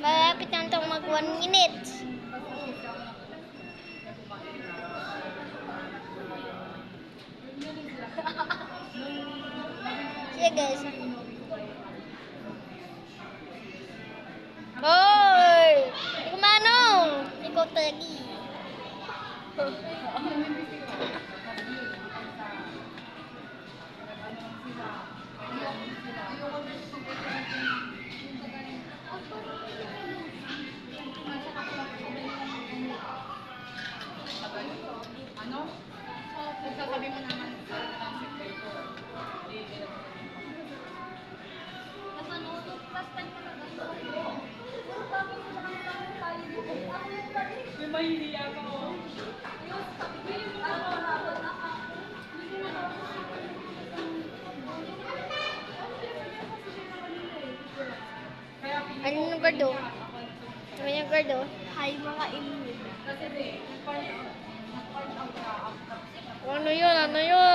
Malapit na itong mag 1 minute. Sige guys. Hoy! Hindi kumano! Ikaw tagi. Ano? Sasabi mo naman ang sekreto. May mahihiya ka o. Ano yung guard o? Ano yung guard o? Hi mga immune. Kasi nag-part out ka. Ano yun? Ano yun?